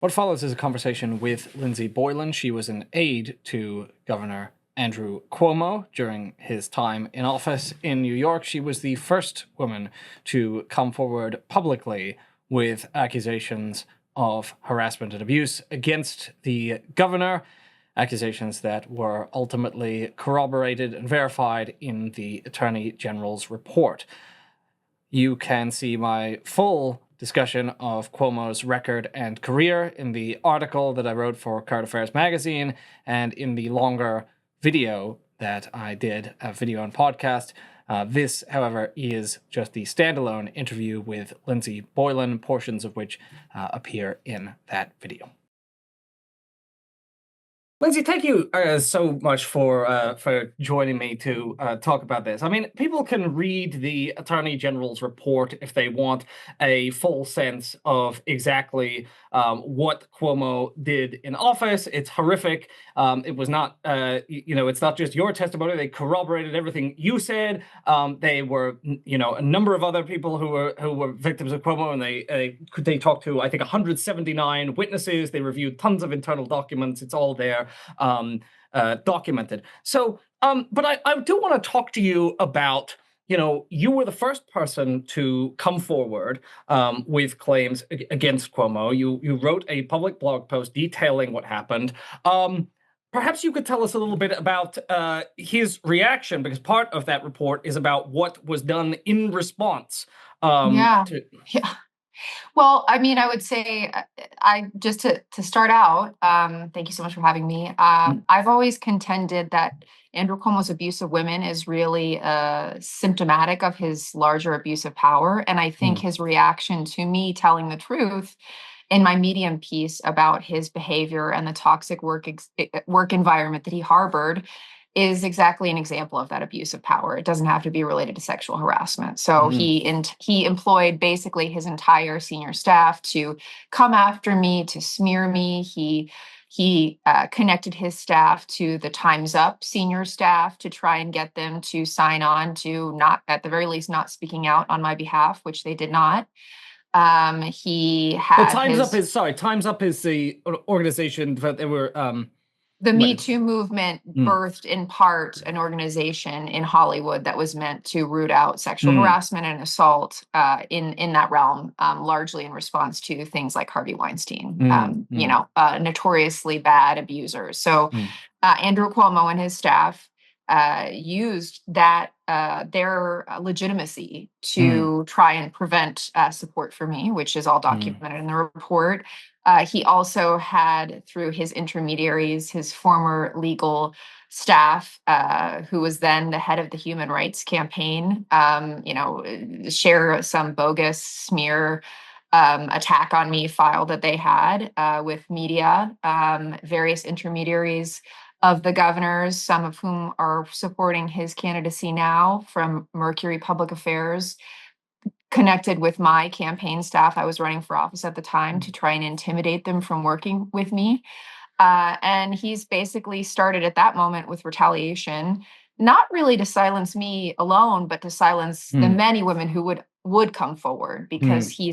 What follows is a conversation with Lindsey Boylan. She was an aide to Governor Andrew Cuomo during his time in office in New York. She was the first woman to come forward publicly with accusations of harassment and abuse against the governor, accusations that were ultimately corroborated and verified in the Attorney General's report. You can see my full discussion of Cuomo's record and career in the article that I wrote for Current Affairs magazine and in the longer video that I did, a video and podcast. This, however, is just the standalone interview with Lindsey Boylan, portions of which appear in that video. Lindsey, thank you so much for joining me to talk about this. I mean, people can read the Attorney General's report if they want a full sense of exactly what Cuomo did in office. It's horrific. It was not, it's not just your testimony. They corroborated everything you said. They were, a number of other people who were victims of Cuomo, and they talked to, I think, 179 witnesses. They reviewed tons of internal documents. It's all there. Documented. So, but I do want to talk to you about, you were the first person to come forward with claims against Cuomo. You wrote a public blog post detailing what happened. Perhaps you could tell us a little bit about his reaction, because part of that report is about what was done in response. Yeah. Well, I mean, I would say, I just to start out, thank you so much for having me. I've always contended that Andrew Cuomo's abuse of women is really symptomatic of his larger abuse of power. And I think his reaction to me telling the truth in my Medium piece about his behavior and the toxic work environment that he harbored is exactly an example of that abuse of power. It doesn't have to be related to sexual harassment. So he employed basically his entire senior staff to come after me, to smear me. He connected his staff to the Time's Up senior staff to try and get them to sign on to not, at the very least, not speaking out on my behalf, which they did not. He had Time's Up is the organization that they were the Me Too movement birthed in part an organization in Hollywood that was meant to root out sexual harassment and assault in that realm, largely in response to things like Harvey Weinstein, notoriously bad abusers. So Andrew Cuomo and his staff used that their legitimacy to try and prevent support for me, which is all documented in the report. He also had, through his intermediaries, his former legal staff, who was then the head of the Human Rights Campaign, share some bogus smear attack on me file that they had with media, various intermediaries of the governors, some of whom are supporting his candidacy now, from Mercury Public Affairs, connected with my campaign staff. I was running for office at the time to try and intimidate them from working with me. And he's basically started at that moment with retaliation, not really to silence me alone, but to silence the many women who would come forward, because he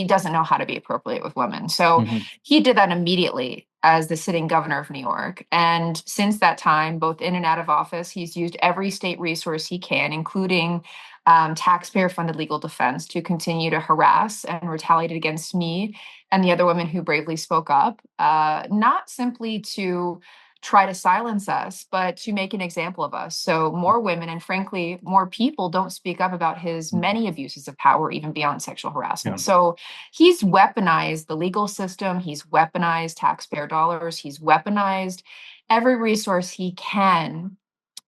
doesn't know how to be appropriate with women. So he did that immediately as the sitting governor of New York. And since that time, both in and out of office, he's used every state resource he can, including taxpayer-funded legal defense, to continue to harass and retaliate against me and the other women who bravely spoke up, not simply to try to silence us, but to make an example of us. So more women, and frankly, more people, don't speak up about his many abuses of power, even beyond sexual harassment. Yeah. So he's weaponized the legal system. He's weaponized taxpayer dollars. He's weaponized every resource he can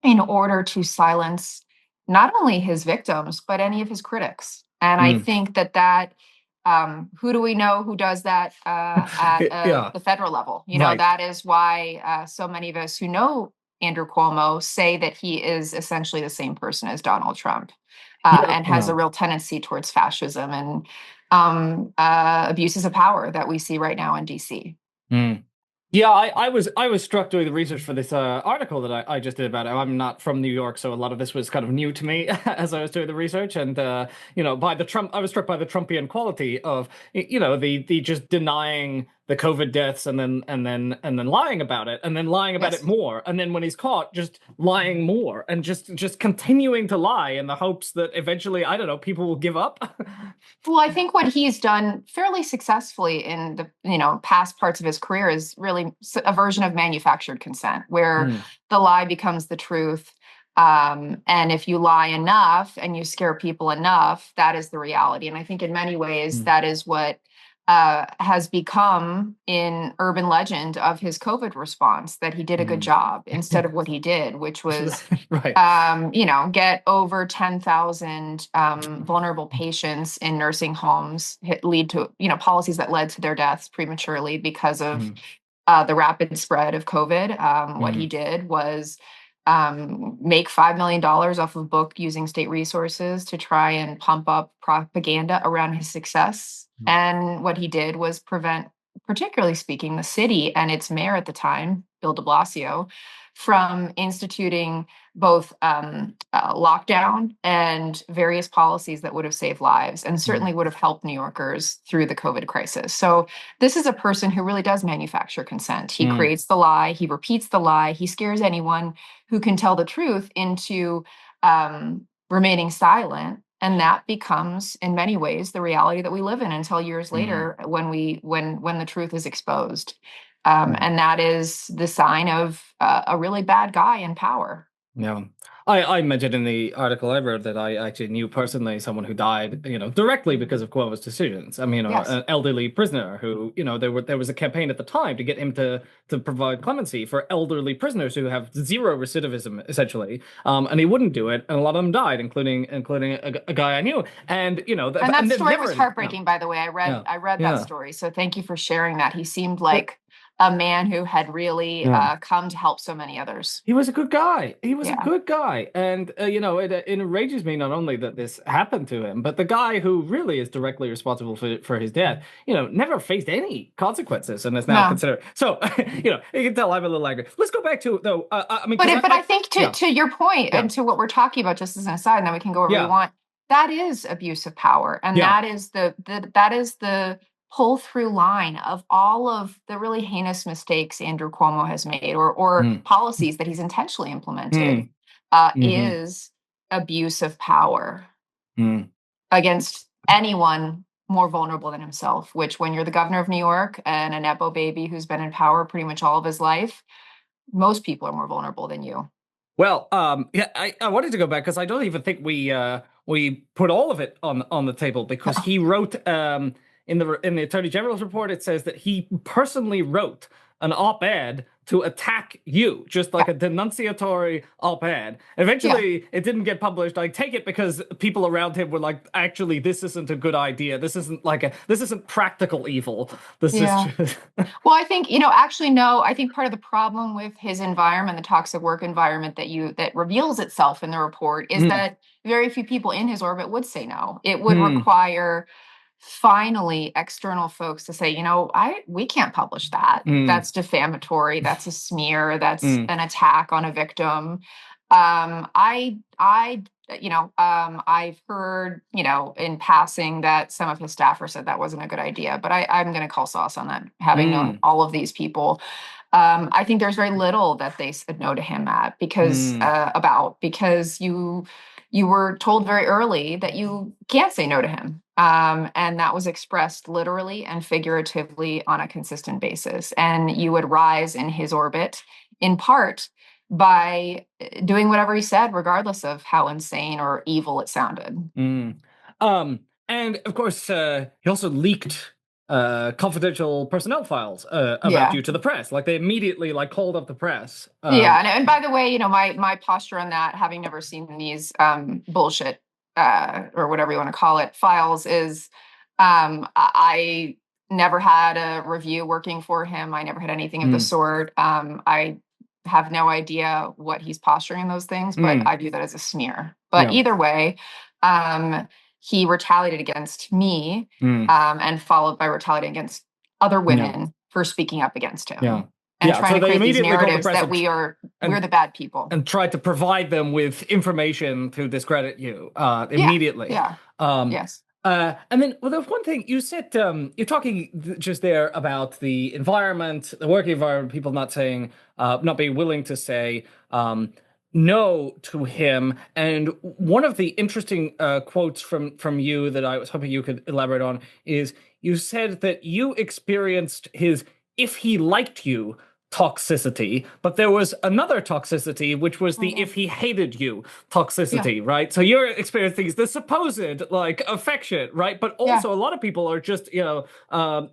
in order to silence not only his victims, but any of his critics. And I think that who do we know who does that at the federal level? That is why so many of us who know Andrew Cuomo say that he is essentially the same person as Donald Trump, and has a real tendency towards fascism and abuses of power that we see right now in DC. Yeah, I was struck doing the research for this article that I just did about it. I'm not from New York, so a lot of this was kind of new to me as I was doing the research. And I was struck by the Trumpian quality of the just denying the COVID deaths and then lying about it and then lying about it Yes. more. And then when he's caught, just lying more and just continuing to lie in the hopes that eventually, I don't know, people will give up. Well, I think what he's done fairly successfully in the past parts of his career is really a version of manufactured consent, where the lie becomes the truth. And if you lie enough and you scare people enough, that is the reality. And I think in many ways that is what has become in urban legend of his COVID response, that he did a good job instead of what he did, which was, right. Get over 10,000 vulnerable patients in nursing homes, lead to, policies that led to their deaths prematurely because of the rapid spread of COVID. What he did was make $5 million off of a book using state resources to try and pump up propaganda around his success. And what he did was prevent, particularly speaking, the city and its mayor at the time, Bill de Blasio, from instituting both lockdown and various policies that would have saved lives and certainly would have helped New Yorkers through the COVID crisis. So this is a person who really does manufacture consent. He creates the lie, he repeats the lie, he scares anyone who can tell the truth into remaining silent. And that becomes, in many ways, the reality that we live in until years later, when the truth is exposed. And that is the sign of a really bad guy in power. Yeah. I mentioned in the article I wrote that I actually knew personally someone who died, directly because of Cuomo's decisions. I mean, Yes. an elderly prisoner who, there was a campaign at the time to get him to provide clemency for elderly prisoners who have zero recidivism, essentially. And he wouldn't do it, and a lot of them died, including a guy I knew. And that story was heartbreaking, by the way. I read Yeah. that story, so thank you for sharing that. He seemed like a man who had really come to help so many others. He was a good guy. He was a good guy. And, it enrages me not only that this happened to him, but the guy who really is directly responsible for his death, never faced any consequences and is now considered. So, you can tell I'm a little angry. Let's go back to, though, I mean, but I think to your point and to what we're talking about, just as an aside, and then we can go wherever we want, that is abuse of power. And that is the pull through line of all of the really heinous mistakes Andrew Cuomo has made or policies that he's intentionally implemented is abuse of power against anyone more vulnerable than himself, which when you're the governor of New York and a Nepo baby who's been in power pretty much all of his life, most people are more vulnerable than you. Well, I wanted to go back because I don't even think we put all of it on the table because he wrote in the Attorney General's report, it says that he personally wrote an op-ed to attack you, just like a denunciatory op-ed. Eventually, it didn't get published. I take it because people around him were like, actually, this isn't a good idea. This isn't practical evil. This is just... Well, I think, actually, no, I think part of the problem with his environment, the toxic work environment that reveals itself in the report is that very few people in his orbit would say no. It would require finally external folks to say, we can't publish that. That's defamatory. That's a smear. That's an attack on a victim. I've heard, in passing that some of his staffers said that wasn't a good idea, but I'm going to call sauce on that, having known all of these people. I think there's very little that they said no to him at because you were told very early that you can't say no to him. And that was expressed literally and figuratively on a consistent basis. And you would rise in his orbit in part by doing whatever he said, regardless of how insane or evil it sounded. And of course, he also leaked confidential personnel files about you to the press. Like they immediately called up the press. And by the way, my posture on that, having never seen these bullshit or whatever you want to call it files, is I never had a review working for him. I never had anything of the sort. I have no idea what he's posturing in those things, but I view that as a smear. But either way, he retaliated against me and followed by retaliating against other women for speaking up against him. And trying to create these narratives that we're the bad people. And tried to provide them with information to discredit you immediately. Yes. And then, well, there's one thing you said. You're talking just there about the environment, the working environment. People not saying, not being willing to say no to him. And one of the interesting quotes from you that I was hoping you could elaborate on is you said that you experienced his "if he liked you" toxicity, but there was another toxicity, which was the "if he hated you" toxicity, right? So you're experiencing the supposed like affection, right? But also a lot of people are just,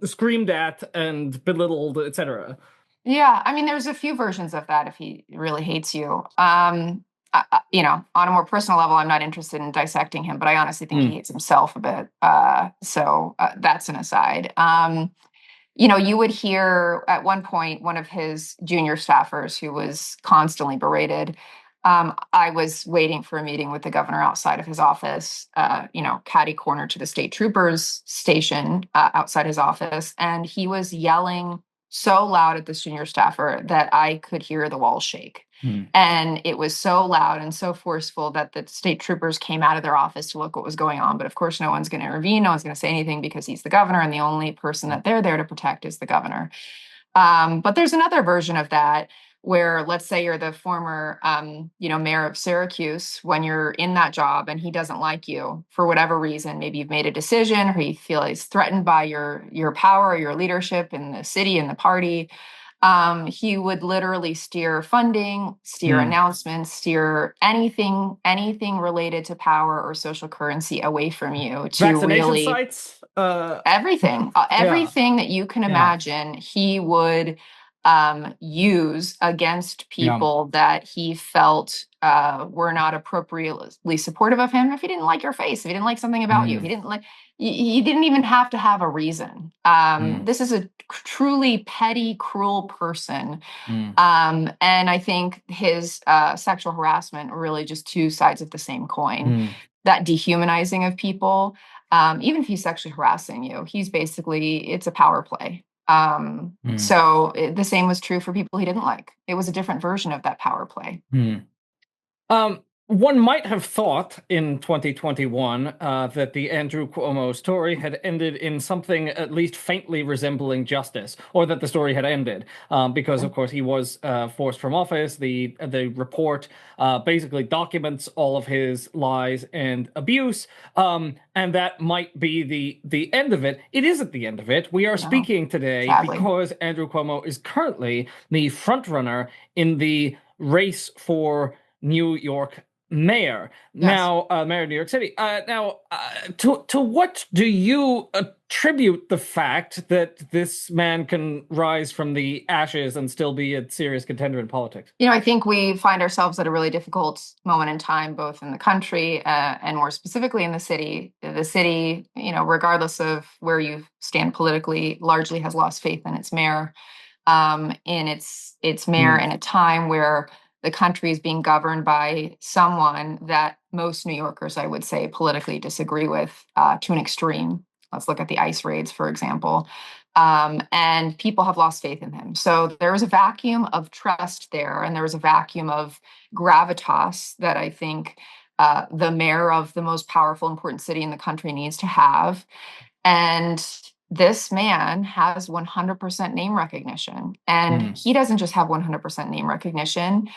screamed at and belittled, etc. Yeah, I mean, there's a few versions of that if he really hates you. On a more personal level, I'm not interested in dissecting him, but I honestly think he hates himself a bit. So that's an aside. You would hear at one point one of his junior staffers who was constantly berated. I was waiting for a meeting with the governor outside of his office, catty corner to the state troopers station outside his office. And he was yelling so loud at this junior staffer that I could hear the walls shake. And it was so loud and so forceful that the state troopers came out of their office to look what was going on. But of course, no one's going to intervene. No one's going to say anything because he's the governor, and the only person that they're there to protect is the governor. But there's another version of that where, let's say you're the former, mayor of Syracuse, when you're in that job and he doesn't like you for whatever reason. Maybe you've made a decision, or you feel he's threatened by your power or your leadership in the city and the party. He would literally steer funding, steer announcements, steer anything related to power or social currency away from you to vaccination really sites, everything that you can imagine. He would use against people that he felt were not appropriately supportive of him. If he didn't like your face, if he didn't like something about you, he didn't even have to have a reason. This is a truly petty, cruel person. And I think his sexual harassment are really just two sides of the same coin. That dehumanizing of people, even if he's sexually harassing you, it's a power play. So the same was true for people he didn't like. It was a different version of that power play. One might have thought in 2021 that the Andrew Cuomo story had ended in something at least faintly resembling justice, or that the story had ended, because of course he was forced from office. The report basically documents all of his lies and abuse, and that might be the end of it. It isn't the end of it. We are speaking today because Andrew Cuomo is currently the frontrunner in the race for New York mayor. Now, mayor of New York City. To what do you attribute the fact that this man can rise from the ashes and still be a serious contender in politics? I think we find ourselves at a really difficult moment in time, both in the country and more specifically in the city. The city, regardless of where you stand politically, largely has lost faith in its mayor. In its mayor in a time where the country is being governed by someone that most New Yorkers, I would say, politically disagree with to an extreme. Let's look at the ICE raids, for example. And people have lost faith in him. So there was a vacuum of trust there, and there was a vacuum of gravitas that I think the mayor of the most powerful, important city in the country needs to have. And this man has 100% name recognition, and he doesn't just have 100% name recognition.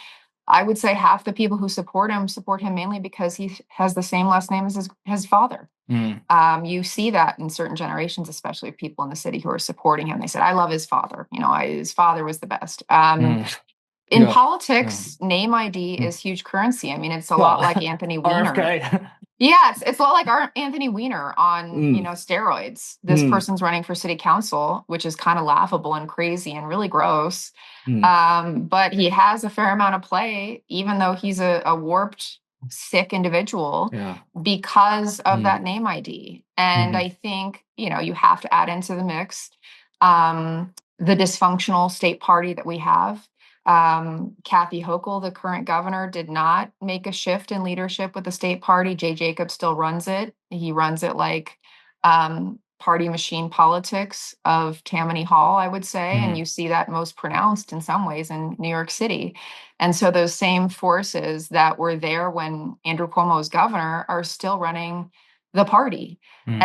I would say half the people who support him mainly because he has the same last name as his father. You see that in certain generations, especially people in the city who are supporting him. They said, "I love his father. His father was the best." In politics, name ID is huge currency. I mean, it's a lot like Anthony Weiner. Yes, it's a lot like Anthony Weiner on steroids. This person's running for city council, which is kind of laughable and crazy and really gross. But he has a fair amount of play, even though he's a warped, sick individual, because of that name ID. And I think you have to add into the mix the dysfunctional state party that we have. Kathy Hochul, the current governor, did not make a shift in leadership with the state party. Jay Jacobs still runs it. He runs it like party machine politics of Tammany Hall, I would say. And you see that most pronounced in some ways in New York City. And so those same forces that were there when Andrew Cuomo was governor are still running the party. Mm.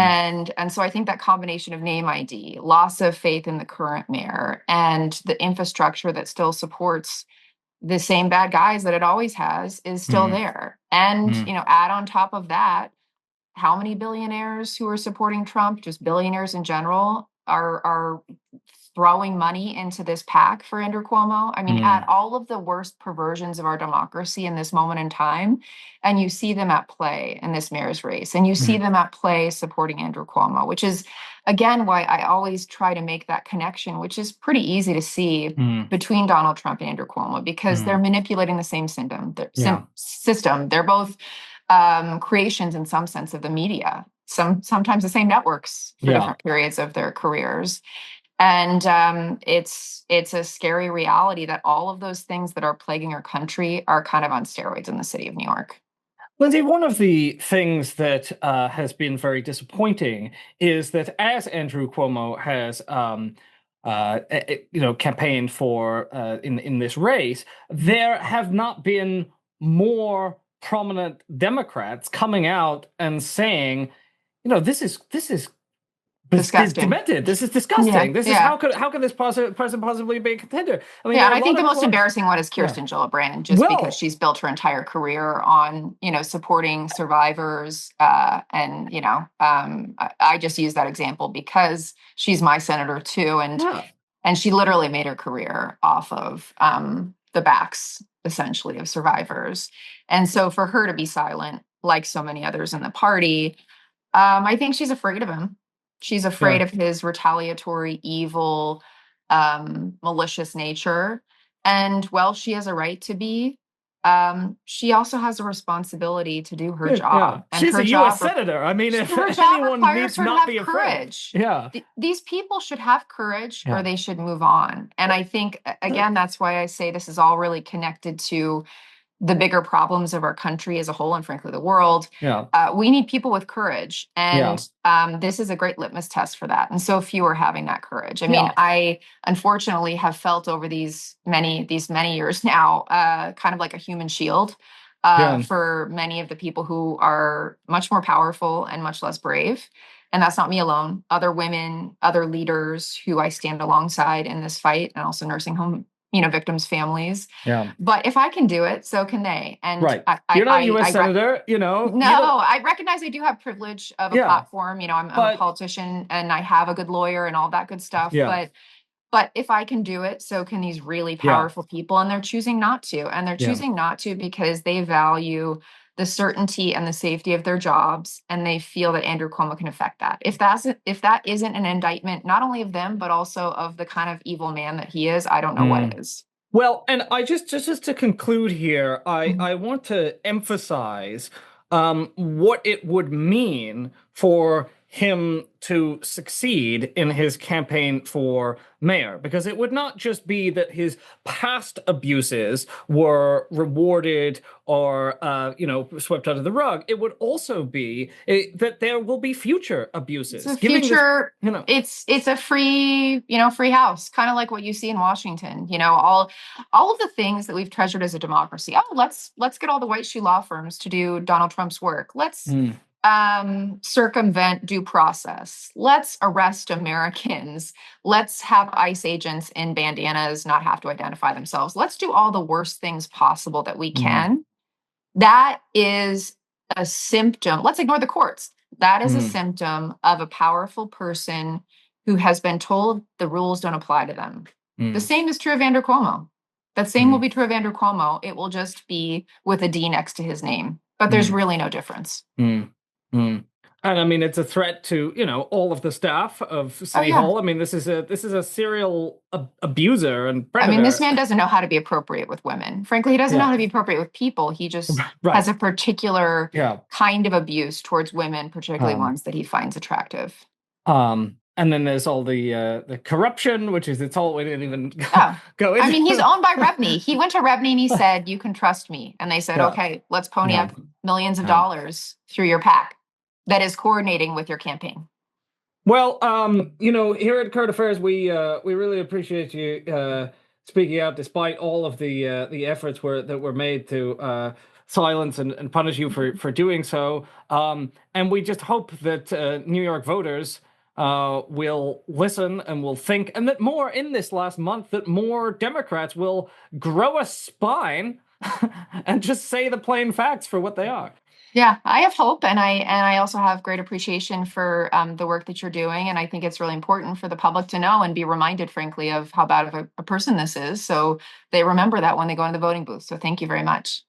And so I think that combination of name ID, loss of faith in the current mayor, and the infrastructure that still supports the same bad guys that it always has is still Mm. there. And, Mm. add on top of that, how many billionaires who are supporting Trump, just billionaires in general, are throwing money into this pack for Andrew Cuomo? I mean, at all of the worst perversions of our democracy in this moment in time, and you see them at play in this mayor's race, and you see them at play supporting Andrew Cuomo, which is, again, why I always try to make that connection, which is pretty easy to see between Donald Trump and Andrew Cuomo, because they're manipulating the same system. They're both creations in some sense of the media, sometimes the same networks for different periods of their careers. And it's a scary reality that all of those things that are plaguing our country are kind of on steroids in the city of New York. Lindsey, one of the things that has been very disappointing is that as Andrew Cuomo has campaigned for in this race, there have not been more prominent Democrats coming out and saying, this is Disgusting. demented. This is disgusting. Yeah, This is how could this person possibly be a contender? I mean, yeah, and there are I a think lot the of most folks. embarrassing one is Kirsten Gillibrand, just because she's built her entire career on, supporting survivors. And I just use that example because she's my senator too, and she literally made her career off of the backs, essentially, of survivors. And so for her to be silent, like so many others in the party, I think she's afraid of him. She's afraid of his retaliatory, evil, malicious nature. And while she has a right to be, she also has a responsibility to do her job. And she's her a U.S. senator. I mean, if her job anyone requires needs her to not have be courage. afraid. These people should have courage, or they should move on. And I think, again, that's why I say this is all really connected to the bigger problems of our country as a whole, and frankly, the world. We need people with courage. And this is a great litmus test for that. And so few are having that courage. I mean, I unfortunately have felt over these many years now, kind of like a human shield for many of the people who are much more powerful and much less brave. And that's not me alone. Other women, other leaders who I stand alongside in this fight, and also nursing home victims' families. But if I can do it, so can they. And you're not a U.S. senator, No, I recognize I do have privilege of a platform. I'm a politician, and I have a good lawyer and all that good stuff. But if I can do it, so can these really powerful people. And they're choosing not to. And they're choosing not to because they value the certainty and the safety of their jobs, and they feel that Andrew Cuomo can affect that. If that isn't an indictment, not only of them, but also of the kind of evil man that he is, I don't know what is. Well, and I just to conclude here, I want to emphasize what it would mean for him to succeed in his campaign for mayor, because it would not just be that his past abuses were rewarded or swept under the rug. It would also be that there will be future abuses. It's a future, it's a free house, kind of like what you see in Washington. All of the things that we've treasured as a democracy. Oh, let's get all the white shoe law firms to do Donald Trump's work. Let's circumvent due process. Let's arrest Americans. Let's have ICE agents in bandanas not have to identify themselves. Let's do all the worst things possible that we can. That is a symptom. Let's ignore the courts. That is a symptom of a powerful person who has been told the rules don't apply to them. The same is true of Andrew Cuomo. That same will be true of Andrew Cuomo. It will just be with a D next to his name. But there's really no difference. And I mean, it's a threat to all of the staff of City Hall. I mean, this is a serial abuser and predator. I mean, this man doesn't know how to be appropriate with women. Frankly, he doesn't know how to be appropriate with people. He just has a particular kind of abuse towards women, particularly ones that he finds attractive. And then there's all the corruption, which is we didn't even go into. I mean, he's owned by Rebney. He went to Rebney and he said, "You can trust me." And they said, "Okay, let's pony up millions of dollars through your PAC that is coordinating with your campaign." Well, here at Current Affairs, we really appreciate you speaking out, despite all of the efforts that were made to silence and punish you for doing so. And we just hope that New York voters will listen and will think, and that more in this last month, that more Democrats will grow a spine and just say the plain facts for what they are. Yeah, I have hope, and I also have great appreciation for the work that you're doing, and I think it's really important for the public to know and be reminded, frankly, of how bad of a person this is, so they remember that when they go into the voting booth. So thank you very much.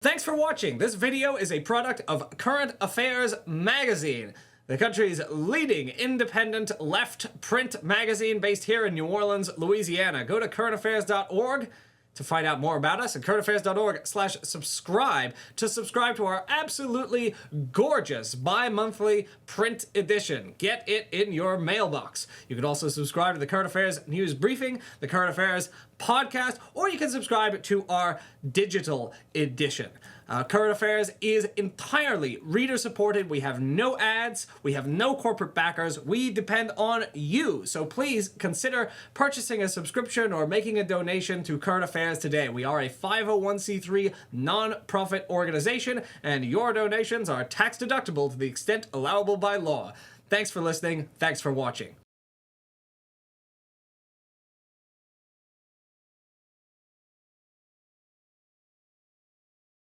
Thanks for watching. This video is a product of Current Affairs Magazine, the country's leading independent left print magazine based here in New Orleans, Louisiana. Go to currentaffairs.org to find out more about us, and currentaffairs.org/subscribe to subscribe to our absolutely gorgeous bi-monthly print edition. Get it in your mailbox. You can also subscribe to the Current Affairs News Briefing, the Current Affairs Podcast, or you can subscribe to our digital edition. Current Affairs is entirely reader-supported. We have no ads. We have no corporate backers. We depend on you. So please consider purchasing a subscription or making a donation to Current Affairs today. We are a 501c3 non-profit organization, and your donations are tax-deductible to the extent allowable by law. Thanks for listening. Thanks for watching.